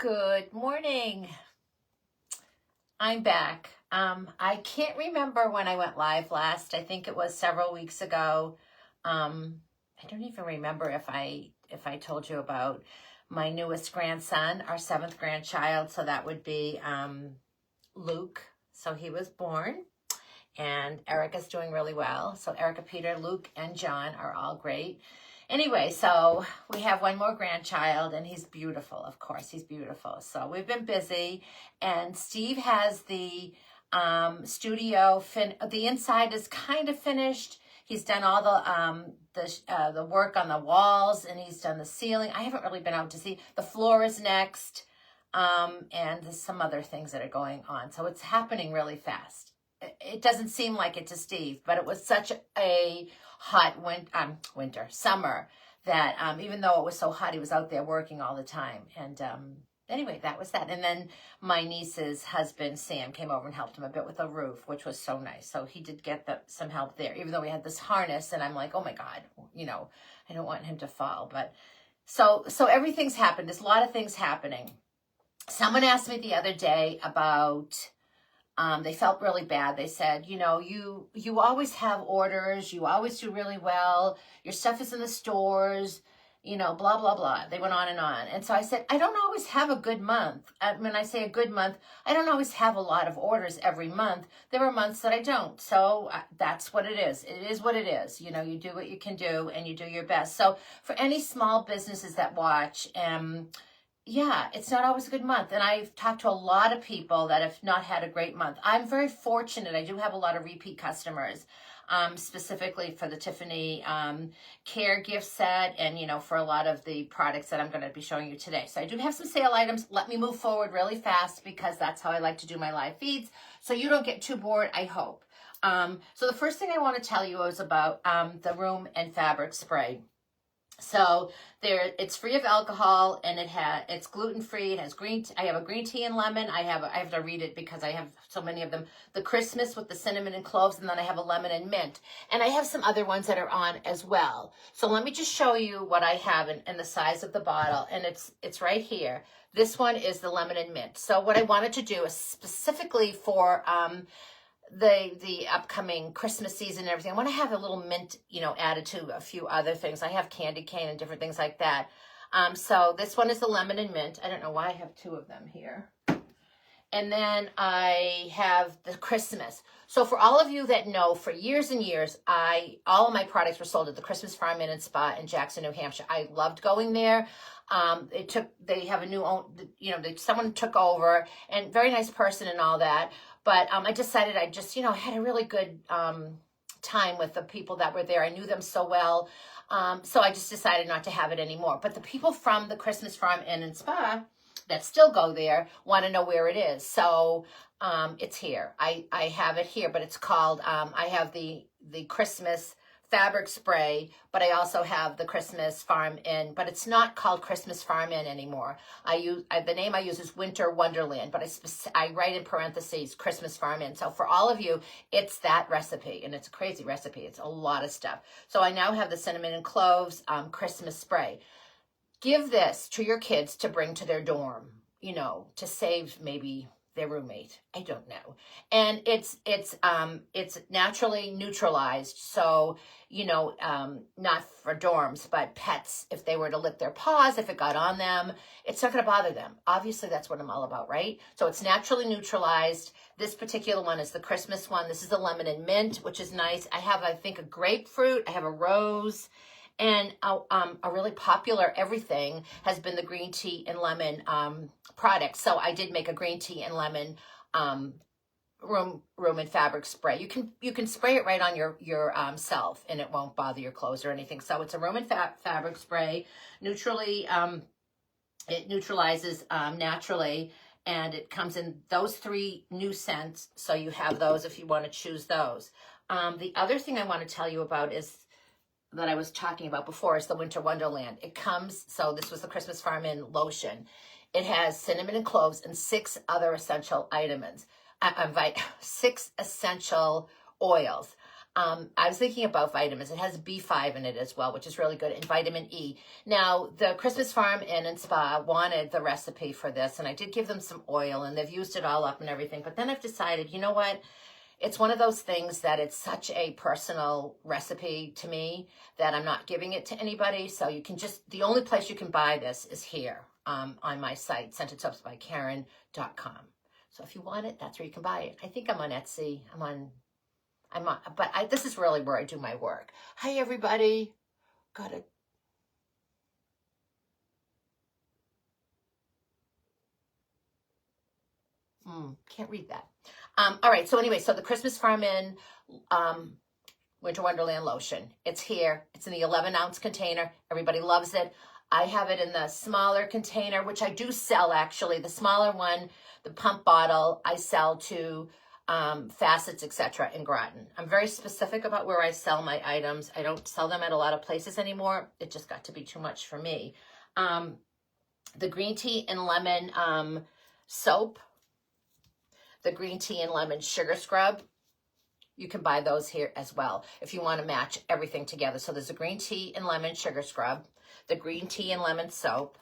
Good morning. I'm back. I can't remember when I went live last. I think it was several weeks ago. I don't even remember if I told you about my newest grandson, our 7th grandchild. So that would be Luke. So he was born, and Erica's doing really well. So Erica, Peter, Luke, and John are all great. Anyway, so we have one more grandchild, and he's beautiful. Of course, he's beautiful. So we've been busy, and Steve has the studio. The inside is kind of finished. He's done all the work on the walls, and he's done the ceiling. I haven't really been out to see. The floor is next, and there's some other things that are going on. So it's happening really fast. It doesn't seem like it to Steve, but it was such a hot summer that even though it was so hot, he was out there working all the time. And anyway, that was that. And then my niece's husband, Sam, came over and helped him a bit with the roof, which was so nice. So he did get some help there, even though we had this harness. And I'm like, oh my God, I don't want him to fall. But so everything's happened. There's a lot of things happening. Someone asked me the other day about... they felt really bad. They said, you always have orders. You always do really well. Your stuff is in the stores, blah, blah, blah. They went on. And so I said, I don't always have a good month. When I say a good month, I don't always have a lot of orders every month. There are months that I don't. So that's what it is. It is what it is. You do what you can do and you do your best. So for any small businesses that watch, yeah, it's not always a good month. And I've talked to a lot of people that have not had a great month. I'm very fortunate. I do have a lot of repeat customers, specifically for the Tiffany Care gift set and, for a lot of the products that I'm going to be showing you today. So I do have some sale items. Let me move forward really fast because that's how I like to do my live feeds. So you don't get too bored, I hope. So the first thing I want to tell you is about the room and fabric spray. So it's free of alcohol, and it's gluten free. It has I have a green tea and lemon. I have to read it because I have so many of them. The Christmas with the cinnamon and cloves, and then I have a lemon and mint. And I have some other ones that are on as well. So let me just show you what I have and the size of the bottle. And it's right here. This one is the lemon and mint. So what I wanted to do is specifically for the upcoming Christmas season and everything, I want to have a little mint, added to a few other things. I have candy cane and different things like that. So this one is the lemon and mint. I don't know why I have 2 of them here. And then I have the Christmas. So for all of you that know, for years and years, all of my products were sold at the Christmas Farm Inn and Spa in Jackson, New Hampshire. I loved going there. They have a new, someone took over, and very nice person and all that. But I decided I just, had a really good time with the people that were there. I knew them so well. So I just decided not to have it anymore. But the people from the Christmas Farm Inn and Spa that still go there want to know where it is. So it's here. I have it here, but it's called, I have the Christmas fabric spray, but I also have the Christmas Farm Inn, but it's not called Christmas Farm Inn anymore. The name I use is Winter Wonderland, but I write in parentheses Christmas Farm Inn. So for all of you, it's that recipe, and it's a crazy recipe. It's a lot of stuff. So I now have the cinnamon and cloves Christmas spray. Give this to your kids to bring to their dorm, to save maybe their roommate. I don't know. And it's naturally neutralized. So, not for dorms, but pets, if they were to lick their paws, if it got on them, it's not going to bother them. Obviously, that's what I'm all about, right? So it's naturally neutralized. This particular one is the Christmas one. This is the lemon and mint, which is nice. I have, I think, a grapefruit. I have a rose. And a really popular everything has been the green tea and lemon product. So I did make a green tea and lemon room and fabric spray. You can spray it right on your self, and it won't bother your clothes or anything. So it's a room and fabric spray. It neutralizes naturally, and it comes in those 3 new scents. So you have those if you want to choose those. The other thing I want to tell you about is that I was talking about before is the Winter Wonderland. It comes, so this was the Christmas Farm Inn lotion. It has cinnamon and cloves and 6 other essential items. 6 essential oils. I was thinking about vitamins. It has B5 in it as well, which is really good, and vitamin E. Now, the Christmas Farm Inn and Spa wanted the recipe for this, and I did give them some oil, and they've used it all up and everything. But then I've decided, you know what? It's one of those things that it's such a personal recipe to me that I'm not giving it to anybody. So you can just, the only place you can buy this is here on my site, scentedsoapsbykaren.com. So if you want it, that's where you can buy it. I think I'm on Etsy. But this is really where I do my work. Hi, everybody. Can't read that. All right. So anyway, so the Christmas Farm Inn Winter Wonderland lotion. It's here. It's in the 11-ounce container. Everybody loves it. I have it in the smaller container, which I do sell, actually. The smaller one, the pump bottle, I sell to Facets, etc. in Groton. I'm very specific about where I sell my items. I don't sell them at a lot of places anymore. It just got to be too much for me. The green tea and lemon soap, the green tea and lemon sugar scrub, you can buy those here as well if you want to match everything together. So there's a green tea and lemon sugar scrub, the green tea and lemon soap.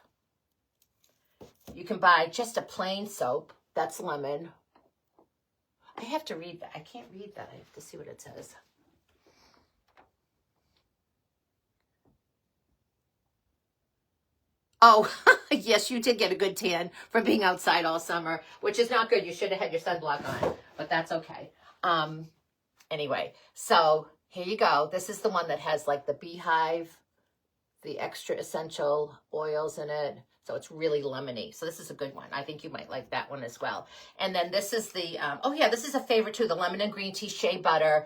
You can buy just a plain soap, that's lemon. I have to read that. I can't read that. I have to see what it says. Oh, yes, you did get a good tan from being outside all summer, which is not good. You should have had your sunblock on, but that's okay. Anyway, so here you go. This is the one that has like the beehive, the extra essential oils in it. So it's really lemony. So this is a good one. I think you might like that one as well. And then this is the, this is a favorite too, the lemon and green tea shea butter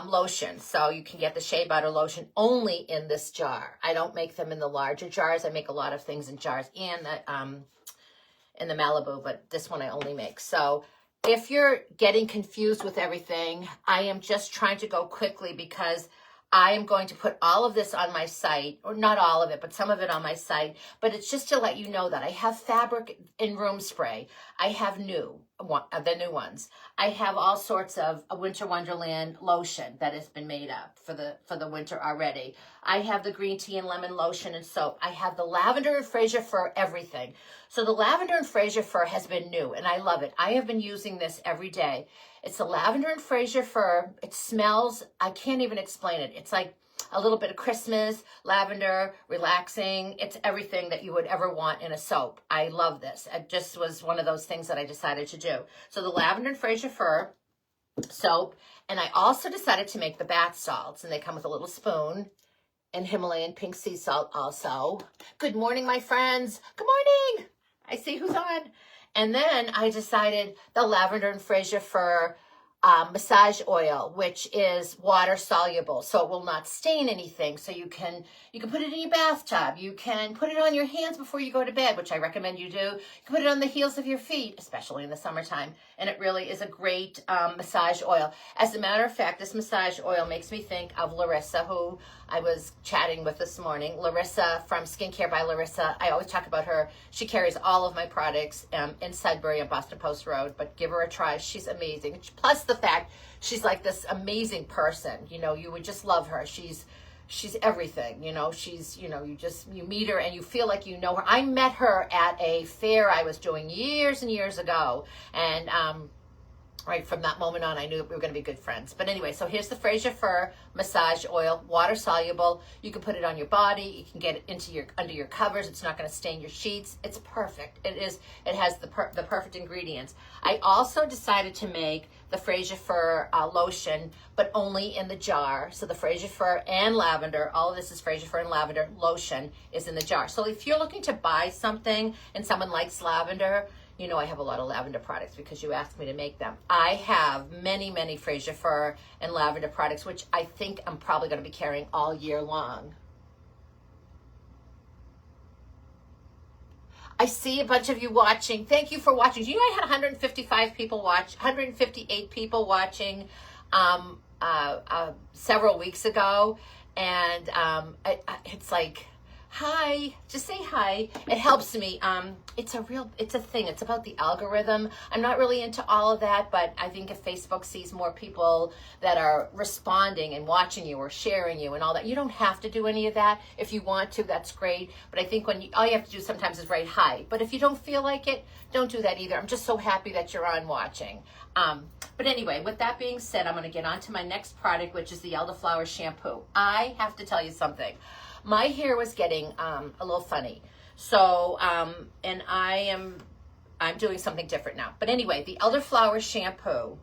lotion. So you can get the shea butter lotion only in this jar. I don't make them in the larger jars. I make a lot of things in jars and in the Malibu, but this one I only make. So if you're getting confused with everything, I am just trying to go quickly because I am going to put all of this on my site, or not all of it, but some of it on my site. But it's just to let you know that I have fabric in room spray. I have the new ones. I have all sorts of a Winter Wonderland lotion that has been made up for the winter already. I have the green tea and lemon lotion and soap. I have the lavender and Fraser fir everything. So the lavender and Fraser fir has been new, and I love it. I have been using this every day. It's the lavender and Fraser fir. It smells, I can't even explain it. It's like a little bit of Christmas, lavender, relaxing. It's everything that you would ever want in a soap. I love this. It just was one of those things that I decided to do. So the lavender and Fraser fir soap, and I also decided to make the bath salts, and they come with a little spoon, and Himalayan pink sea salt also. Good morning, my friends. Good morning. I see who's on. And then I decided the lavender and Fraser fir massage oil, which is water soluble, so it will not stain anything. So you can put it in your bathtub. You can put it on your hands before you go to bed, which I recommend you do. You can put it on the heels of your feet, especially in the summertime. And it really is a great massage oil. As a matter of fact, this massage oil makes me think of Larissa, who I was chatting with this morning. Larissa from Skincare by Larissa. I always talk about her. She carries all of my products in Sudbury on Boston Post Road, but give her a try. She's amazing. Plus the fact she's like this amazing person. You know, you would just love her. She's everything. You know, you meet her and you feel like you know her. I met her at a fair I was doing years and years ago, and right from that moment on, I knew we were going to be good friends. But anyway, so here's the Fraser fir massage oil, water soluble. You can put it on your body. You can get it into under your covers. It's not going to stain your sheets. It's perfect. It has the perfect ingredients. I also decided to make the Fraser fir lotion, but only in the jar. So the Fraser fir and lavender, all of this is Fraser fir and lavender lotion is in the jar. So if you're looking to buy something and someone likes lavender, you know I have a lot of lavender products because you asked me to make them. I have many, many Fraser fir and lavender products, which I think I'm probably going to be carrying all year long. I see a bunch of you watching. Thank you for watching. You know, I had 158 people watching several weeks ago, and it's like, Hi, just say hi. It helps me. It's a thing. It's about the algorithm. I'm not really into all of that, but I think if Facebook sees more people that are responding and watching you or sharing you and all that, you don't have to do any of that. If you want to, that's great. But I think all you have to do sometimes is write hi. But if you don't feel like it, don't do that either. I'm just so happy that you're on watching. But anyway, with that being said, I'm going to get on to my next product, which is the elderflower shampoo. I have to tell you something. My hair was getting a little funny. So, and I'm doing something different now. But anyway, the elderflower shampoo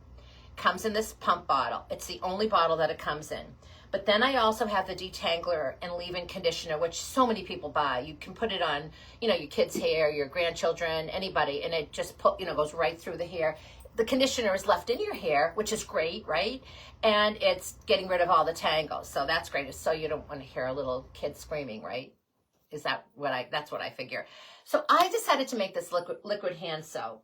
comes in this pump bottle. It's the only bottle that it comes in. But then I also have the detangler and leave-in conditioner, which so many people buy. You can put it on, your kids' hair, your grandchildren, anybody, and it just goes right through the hair. The conditioner is left in your hair, which is great, right? And it's getting rid of all the tangles. So that's great. So you don't want to hear a little kid screaming, right? That's what I figure. So I decided to make this liquid hand soap.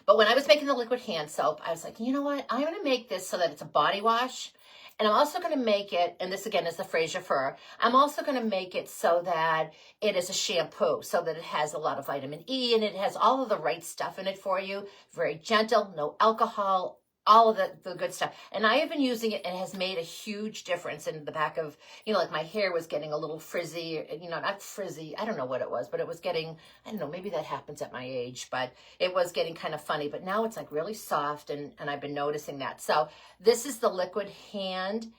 But when I was making the liquid hand soap, I was like, you know what? I'm going to make this so that it's a body wash. And I'm also going to make it, and this again is the Fraser Fur, I'm also going to make it so that it is a shampoo, so that it has a lot of vitamin E and it has all of the right stuff in it for you. Very gentle, no alcohol, all of the good stuff. And I have been using it and it has made a huge difference in the back of, like my hair was getting a little frizzy, not frizzy, I don't know what it was, but it was getting, I don't know, maybe that happens at my age, but it was getting kind of funny. But now it's like really soft and I've been noticing that. So this is the liquid hand.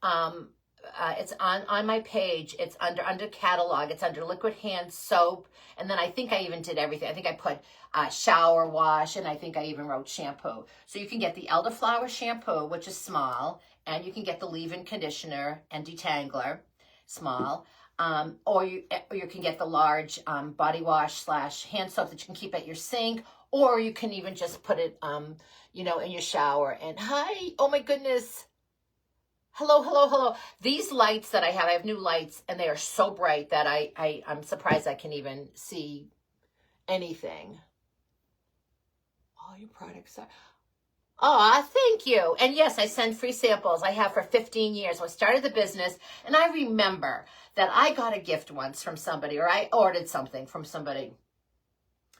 It's on my page. It's under catalog. It's under liquid hand soap. And then I think I even did everything. I think I put shower wash, and I think I even wrote shampoo. So you can get the elderflower shampoo, which is small, and you can get the leave-in conditioner and detangler, small. Or you can get the large body wash / hand soap that you can keep at your sink, or you can even just put it, in your shower. And hi, oh my goodness. Hello. These lights that I have new lights, and they are so bright that I'm surprised I can even see anything. All your products are... Oh, thank you. And yes, I send free samples. I have for 15 years. So I started the business, and I remember that I got a gift once from somebody, or I ordered something from somebody.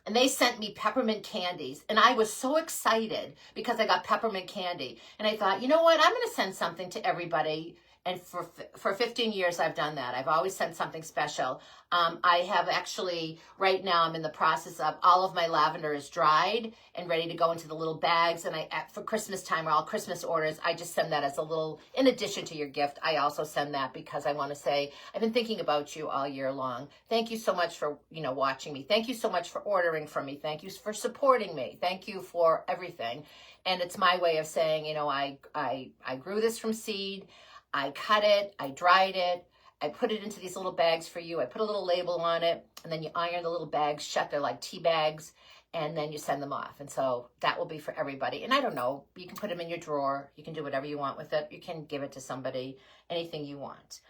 And they sent me peppermint candies. And I was so excited because I got peppermint candy. And I thought, you know what? I'm going to send something to everybody. And for 15 years, I've done that. I've always sent something special. I have actually, right now, I'm in the process of, all of my lavender is dried and ready to go into the little bags. And for Christmas time, or all Christmas orders, I just send that as a little, in addition to your gift, I also send that because I want to say, I've been thinking about you all year long. Thank you so much for, watching me. Thank you so much for ordering from me. Thank you for supporting me. Thank you for everything. And it's my way of saying, I grew this from seed. I cut it, I dried it, I put it into these little bags for you. I put a little label on it, and then you iron the little bags shut. They're like tea bags, and then you send them off. And so that will be for everybody. And I don't know, you can put them in your drawer. You can do whatever you want with it. You can give it to somebody, anything you want.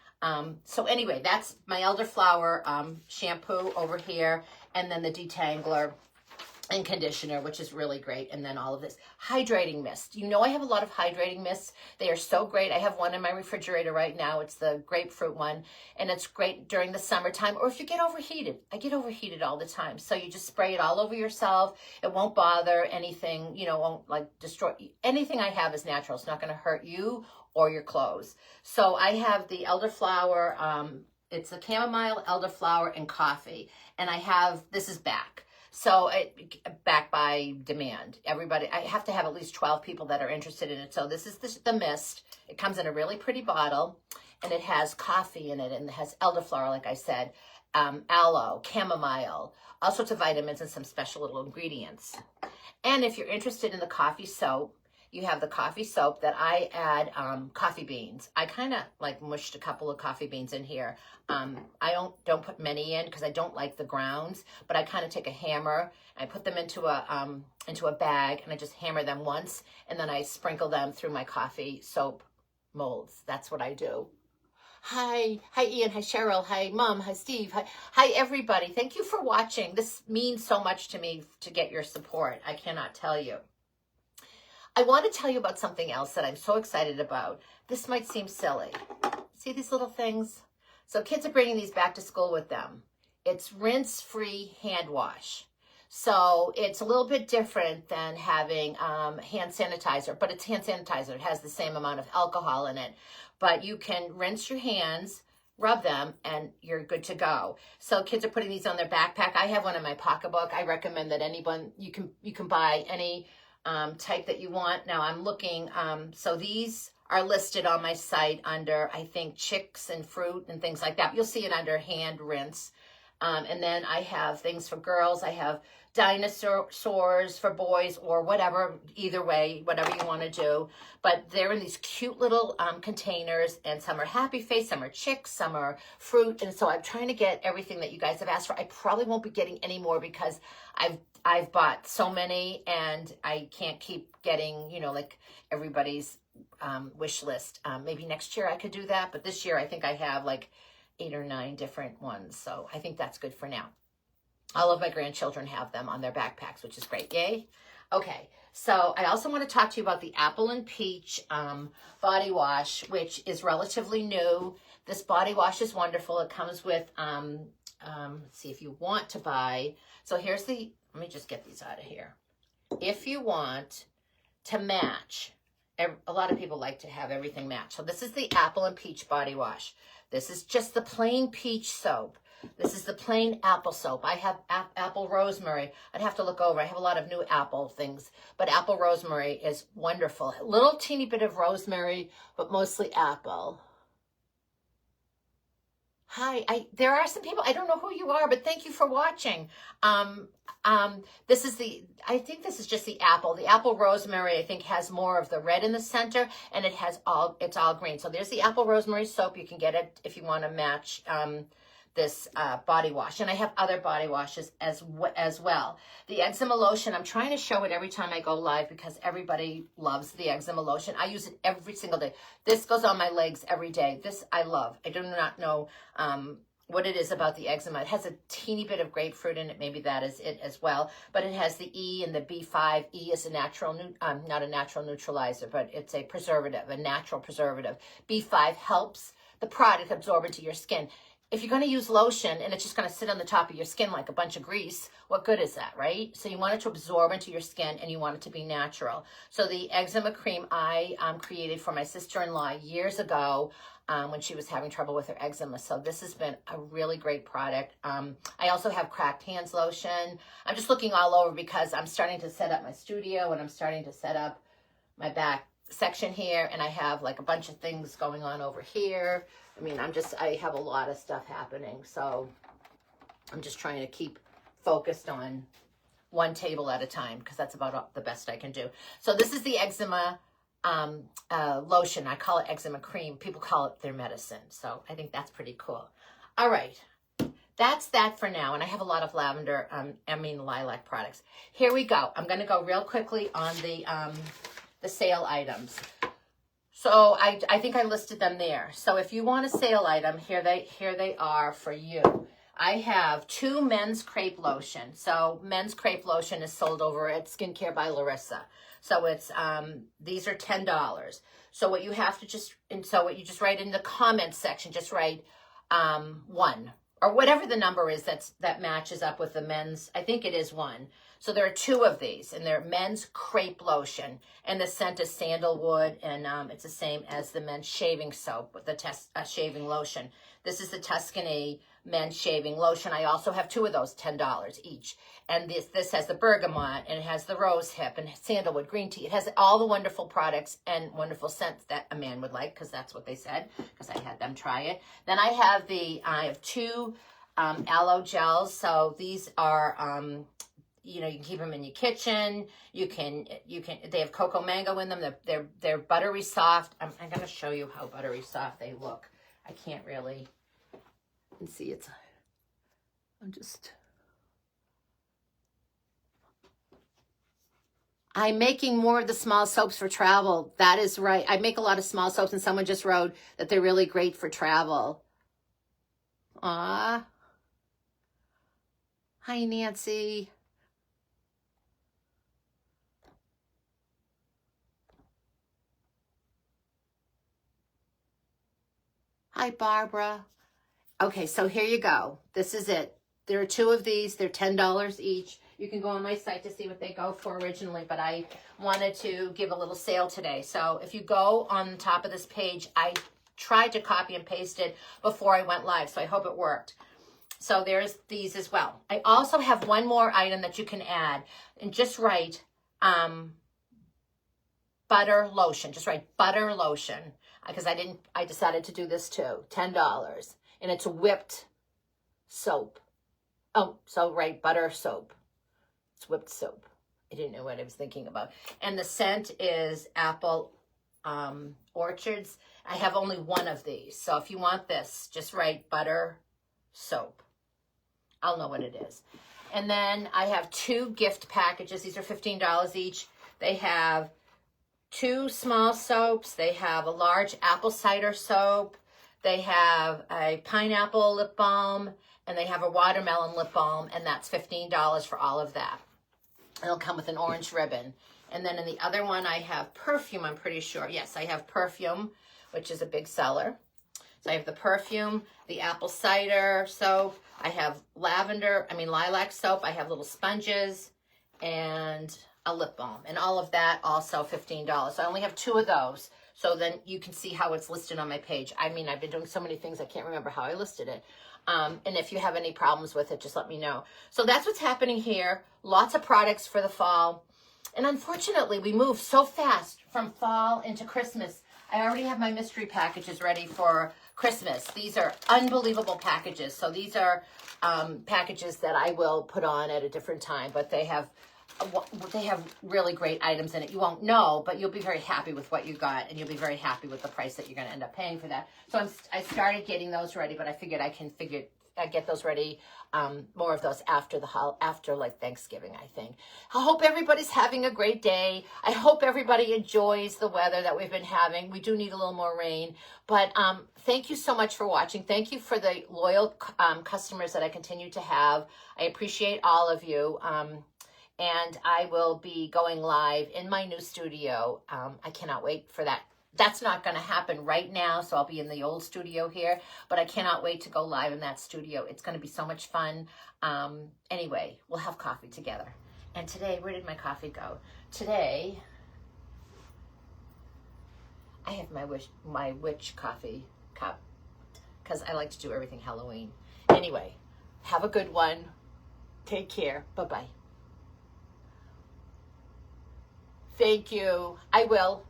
So anyway, that's my elderflower shampoo over here, and then the detangler and conditioner, which is really great. And then all of this hydrating mist. I have a lot of hydrating mists. They are so great. I have one in my refrigerator right now. It's the grapefruit one, and it's great during the summertime, or if you get overheated. I get overheated all the time. So you just spray it all over yourself. It won't bother anything, won't destroy. Anything I have is natural. It's not going to hurt you or your clothes. So I have the elderflower, it's the chamomile, elderflower, and coffee. And this is back. So back by demand. Everybody, I have to have at least 12 people that are interested in it. So this is the mist. It comes in a really pretty bottle, and it has coffee in it, and it has elderflower, like I said, aloe, chamomile, all sorts of vitamins, and some special little ingredients. And if you're interested in the coffee soap, you have the coffee soap that I add coffee beans. I kind of mushed a couple of coffee beans in here. I don't put many in because I don't like the grounds, but I kind of take a hammer, I put them into a bag, and I just hammer them once, and then I sprinkle them through my coffee soap molds. That's what I do. Hi Ian, hi Cheryl, hi Mom, hi Steve, hi everybody. Thank you for watching. This means so much to me to get your support. I cannot tell you. I want to tell you about something else that I'm so excited about. This might seem silly. See these little things? So kids are bringing these back to school with them. It's rinse-free hand wash. So it's a little bit different than having hand sanitizer, but it's hand sanitizer. It has the same amount of alcohol in it. But you can rinse your hands, rub them, and you're good to go. So kids are putting these on their backpack. I have one in my pocketbook. I recommend that anyone, you can buy any type that you want. Now I'm looking, so these are listed on my site under, I think, chicks and fruit and things like that. You'll see it under hand rinse. And then I have things for girls. I have dinosaurs for boys, or whatever, either way, whatever you want to do. But they're in these cute little containers, and some are happy face, some are chicks, some are fruit. And so I'm trying to get everything that you guys have asked for. I probably won't be getting any more because I've bought so many, and I can't keep getting, you know, like everybody's wish list. Maybe next year I could do that, but this year I think I have like 8 or 9 different ones. So I think that's good for now. All of my grandchildren have them on their backpacks, which is great. Yay. Okay. So I also want to talk to you about the apple and peach body wash, which is relatively new. This body wash is wonderful. It comes with, let's see, if you want to buy, so here's the, let me just get these out of here. If you want to match, a lot of people like to have everything match. So this is the apple and peach body wash. This is just the plain peach soap. This is the plain apple soap. I have apple rosemary. I'd have to look over. I have a lot of new apple things, but apple rosemary is wonderful. A little teeny bit of rosemary, but mostly apple. Hi, there are some people, I don't know who you are, but thank you for watching. This is I think this is just the apple. The apple rosemary, I think, has more of the red in the center, and it's all green. So there's the apple rosemary soap. You can get it if you want to match this body wash. And I have other body washes as well. The eczema lotion, I'm trying to show it every time I go live because everybody loves the eczema lotion. I use it every single day. This goes on my legs every day. This I love. I do not know what it is about the eczema. It has a teeny bit of grapefruit in it. Maybe that is it as well. But it has the E and the B5. E is a natural, not a natural neutralizer, but it's a preservative, a natural preservative. B5 helps the product absorb into your skin. If you're going to use lotion and it's just going to sit on the top of your skin like a bunch of grease, what good is that, right? So you want it to absorb into your skin, and you want it to be natural. So the eczema cream I created for my sister-in-law years ago when she was having trouble with her eczema. So this has been a really great product. I also have cracked hands lotion. I'm just looking all over because I'm starting to set up my studio, and I'm starting to set up my back section here, and I have like a bunch of things going on over here. I mean, I have a lot of stuff happening, so I'm just trying to keep focused on one table at a time because that's about the best I can do. So this is the eczema lotion. I call it eczema cream. People call it their medicine, so I think that's pretty cool. All right, that's that for now, and I have a lot of lavender, lilac products. Here we go. I'm going to go real quickly on the sale items. So I think I listed them there. So if you want a sale item, here they are for you. I have 2 men's crepe lotion. So men's crepe lotion is sold over at Skincare by Larissa. So it's these are $10. So what you have to just write in the comments section, just write 1 or whatever the number is that matches up with the men's. I think it is 1. So there are 2 of these, and they're men's crepe lotion, and the scent is sandalwood, and it's the same as the men's shaving soap, with the shaving lotion. This is the Tuscany men's shaving lotion. I also have 2 of those, $10 each. And this has the bergamot, and it has the rose hip, and sandalwood, green tea. It has all the wonderful products and wonderful scents that a man would like, because that's what they said, because I had them try it. Then I have 2 aloe gels. So these are you know, you can keep them in your kitchen. You can, they have cocoa mango in them. They're buttery soft. I'm going to show you how buttery soft they look. I can't really, you can see I'm making more of the small soaps for travel. That is right. I make a lot of small soaps, and someone just wrote that they're really great for travel. Hi, Nancy. Hi, Barbara. Okay, so here you go. This is it. There are 2 of these. They're $10 each. You can go on my site to see what they go for originally, but I wanted to give a little sale today. So if you go on the top of this page, I tried to copy and paste it before I went live, so I hope it worked. So there's these as well. I also have one more item that you can add, and just write butter lotion. Just write butter lotion, because I decided to do this too. $10, and it's a whipped soap. Oh, so write butter soap. It's whipped soap. I didn't know what I was thinking about. And the scent is apple orchards. I have only 1 of these. So if you want this, just write butter soap. I'll know what it is. And then I have 2 gift packages. These are $15 each. They have 2 small soaps. They have a large apple cider soap. They have a pineapple lip balm. And they have a watermelon lip balm. And that's $15 for all of that. It'll come with an orange ribbon. And then in the other one, I have perfume, I'm pretty sure. Yes, I have perfume, which is a big seller. So I have the perfume, the apple cider soap. I have lilac soap. I have little sponges and a lip balm. And all of that also $15. So I only have 2 of those. So then you can see how it's listed on my page. I mean, I've been doing so many things, I can't remember how I listed it. And if you have any problems with it, just let me know. So that's what's happening here. Lots of products for the fall. And unfortunately, we move so fast from fall into Christmas. I already have my mystery packages ready for Christmas. These are unbelievable packages. So these are packages that I will put on at a different time, but they have really great items in it. You won't know, but you'll be very happy with what you got, and you'll be very happy with the price that you're going to end up paying for that. So I started getting those ready, but I figured I get those ready, more of those after like Thanksgiving, I think. I hope everybody's having a great day. I hope everybody enjoys the weather that we've been having. We do need a little more rain, but thank you so much for watching. Thank you for the loyal customers that I continue to have. I appreciate all of you. And I will be going live in my new studio. I cannot wait for that. That's not going to happen right now, so I'll be in the old studio here, but I cannot wait to go live in that studio. It's going to be so much fun. Anyway, we'll have coffee together. And today, where did my coffee go? Today, I have my witch coffee cup, because I like to do everything Halloween. Anyway, have a good one. Take care. Bye-bye. Thank you. I will.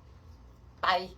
Bye.